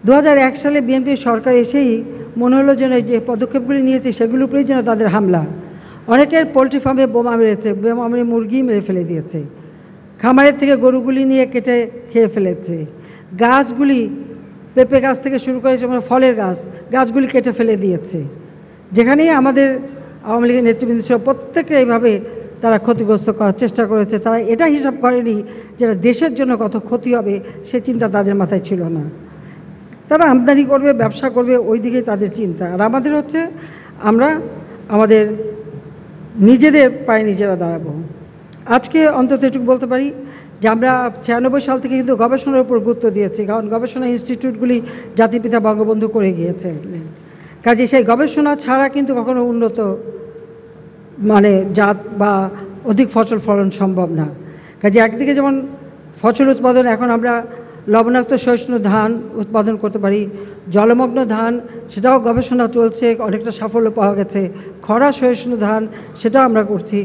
2001 সালে বিএনপি সরকার এসেই মনে হলো যেন যে পদক্ষেপগুলি নিয়েছে সেগুলোর উপরেই যেন তাদের হামলা। অনেকের পোলট্রি ফার্মে বোমা মেরেছে, বোমা মেরে মুরগি মেরে ফেলে দিয়েছে, খামারের থেকে গরুগুলি নিয়ে কেটে খেয়ে ফেলেছে, গাছগুলি পেঁপে গাছ থেকে শুরু করে যেমন ফলের গাছগুলি কেটে ফেলে দিয়েছে। যেখানেই আমাদের আওয়ামী লীগের নেতৃবৃন্দ ছিল প্রত্যেকে এইভাবে তারা ক্ষতিগ্রস্ত করার চেষ্টা করেছে। তারা এটা হিসাব করেনি যে দেশের জন্য কত ক্ষতি হবে, সে চিন্তা তাদের মাথায় ছিল না। তারা আমদানি করবে, ব্যবসা করবে, ওই দিকেই তাদের চিন্তা। আর আমাদের হচ্ছে আমরা আমাদের নিজেদের পায়ে নিজেরা দাঁড়াবো। আজকে অন্তত এটুকু বলতে পারি যে আমরা 96 সাল থেকে কিন্তু গবেষণার উপর গুরুত্ব দিয়েছি, কারণ গবেষণা ইনস্টিটিউটগুলি জাতিপিতা বঙ্গবন্ধু করে গিয়েছেন। কাজে সেই গবেষণা ছাড়া কিন্তু কখনো উন্নত জাত বা অধিক ফসল ফলন সম্ভব না। কাজে একদিকে যেমন ফসল উৎপাদন, এখন আমরা লবণাক্ত সহিষ্ণু ধান উৎপাদন করতে পারি, জলমগ্ন ধান সেটাও গবেষণা চলছে, অনেকটা সাফল্য পাওয়া গেছে। খরা সহিষ্ণু ধান সেটাও আমরা করছি।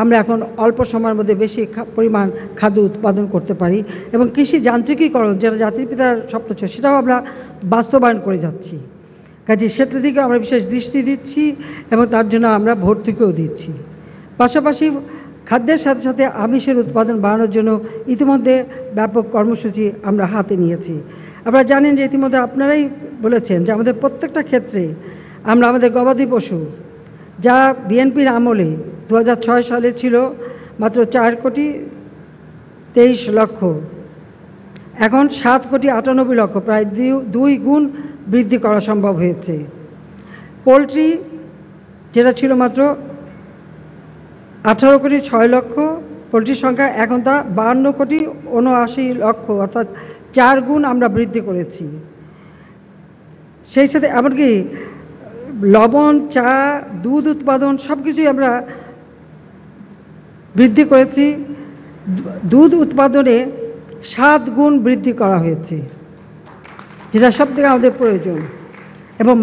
আমরা এখন অল্প সময়ের মধ্যে বেশি পরিমাণ খাদ্য উৎপাদন করতে পারি, এবং কৃষি যান্ত্রিকীকরণ যেটা জাতির পিতার স্বপ্ন ছিল সেটাও আমরা বাস্তবায়ন করে যাচ্ছি। কাজে সেটার দিকে আমরা বিশেষ দৃষ্টি দিচ্ছি এবং তার জন্য আমরা ভর্তুকিও দিচ্ছি। পাশাপাশি খাদ্যের সাথে সাথে আমিষের উৎপাদন বাড়ানোর জন্য ইতিমধ্যে ব্যাপক কর্মসূচি আমরা হাতে নিয়েছি। আপনারা জানেন যে ইতিমধ্যে আপনারাই বলেছেন যে আমাদের প্রত্যেকটা ক্ষেত্রে আমরা আমাদের গবাদি পশু, যা বিএনপির আমলে 2006 সালে ছিল মাত্র 4,23,00,000, এখন 7,98,00,000, প্রায় 2 গুণ বৃদ্ধি করা সম্ভব হয়েছে। পোলট্রি যেটা ছিল মাত্র 18,06,00,000 পোলট্রির সংখ্যা, এখন তা 52,79,00,000, অর্থাৎ 4 গুণ আমরা বৃদ্ধি করেছি। সেই সাথে এমনকি লবণ, চা, দুধ উৎপাদন সব কিছুই আমরা বৃদ্ধি করেছি। দুধ উৎপাদনে 7 গুণ বৃদ্ধি করা হয়েছে, যেটা সবথেকে আমাদের প্রয়োজন। এবং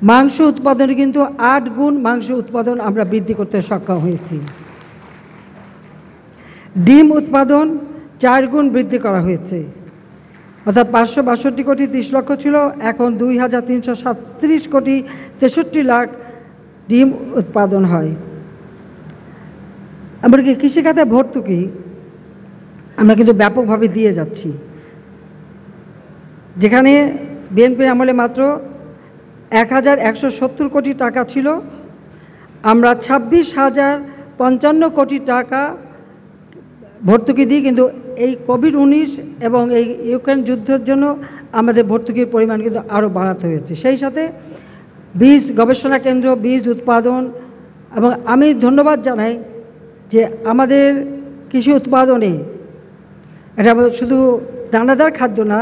মাংস উৎপাদনে কিন্তু 8 গুণ মাংস উৎপাদন আমরা বৃদ্ধি করতে সক্ষম হয়েছি। ডিম উৎপাদন 4 গুণ বৃদ্ধি করা হয়েছে, অর্থাৎ 562,30,00,000 ছিল, এখন 2,337,63,63,00,000 ডিম উৎপাদন হয়। এমনকি কৃষিখাতে ভর্তুকি আমরা কিন্তু ব্যাপকভাবে দিয়ে যাচ্ছি। যেখানে বিএনপির আমলে মাত্র 1,170 কোটি টাকা ছিল, আমরা 26,055 কোটি টাকা ভর্তুকি দিই। কিন্তু এই কোভিড-19 এবং এই ইউক্রেন যুদ্ধের জন্য আমাদের ভর্তুকির পরিমাণ কিন্তু আরও বাড়াতে হয়েছে। সেই সাথে বীজ গবেষণা কেন্দ্র, বীজ উৎপাদন, এবং আমি ধন্যবাদ জানাই যে আমাদের কৃষি উৎপাদনে, এটা শুধু দানাদার খাদ্য না,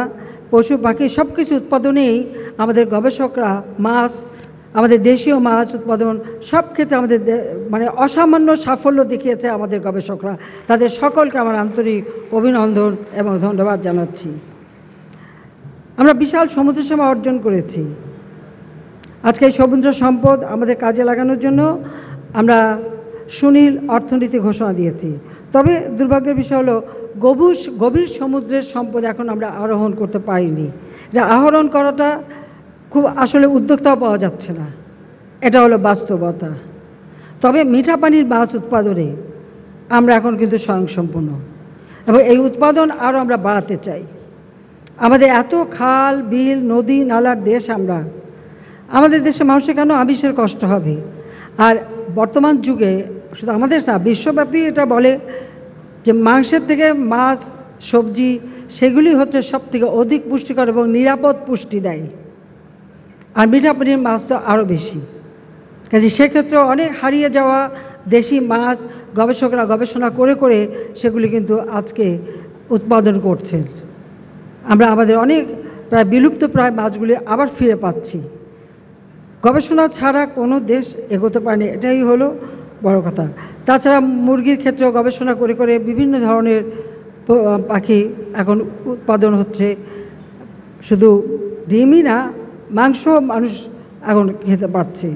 পশু পাখি সব কিছু উৎপাদনেই আমাদের গবেষকরা আমাদের দেশীয় মাছ উৎপাদন সব ক্ষেত্রে আমাদের অসামান্য সাফল্য দেখিয়েছে আমাদের গবেষকরা। তাদের সকলকে আমার আন্তরিক অভিনন্দন এবং ধন্যবাদ জানাচ্ছি। আমরা বিশাল সমুদ্র সীমা অর্জন করেছি। আজকে এই সমুদ্র সম্পদ আমাদের কাজে লাগানোর জন্য আমরা সুনীল অর্থনীতি ঘোষণা দিয়েছি। তবে দুর্ভাগ্যের বিষয় হলো গভীর সমুদ্রের সম্পদ এখন আমরা আরোহণ করতে পারিনি। এটা আহরণ করাটা খুব আসলে উদ্যোক্তাও পাওয়া যাচ্ছে না, এটা হলো বাস্তবতা। তবে মিঠা পানির মাছ উৎপাদনে আমরা এখন কিন্তু স্বয়ংসম্পূর্ণ, এবং এই উৎপাদন আরও আমরা বাড়াতে চাই। আমাদের এত খাল, বিল, নদী, নালার দেশ আমরা, আমাদের দেশে মানুষের কেন আমিষের কষ্ট হবে? আর বর্তমান যুগে শুধু আমাদের না, বিশ্বব্যাপী এটা বলে যে মাংসের থেকে মাছ, সবজি সেগুলি হচ্ছে সবথেকে অধিক পুষ্টিকর এবং নিরাপদ পুষ্টি দেয়। আর মিঠা পানির মাছ তো আরও বেশি। কাজে সেক্ষেত্রে অনেক হারিয়ে যাওয়া দেশি মাছ গবেষকরা গবেষণা করে করে সেগুলি কিন্তু আজকে উৎপাদন করছেন। আমরা আমাদের অনেক প্রায় বিলুপ্ত প্রায় মাছগুলি আবার ফিরে পাচ্ছি। গবেষণা ছাড়া কোনো দেশ এগোতে পারেনি, এটাই হলো বড় কথা। তাছাড়া মুরগির ক্ষেত্রেও গবেষণা করে করে বিভিন্ন ধরনের পাখি এখন উৎপাদন হচ্ছে। শুধু ডিমই না, মাংস মানুষ এখন খেতে পারছে।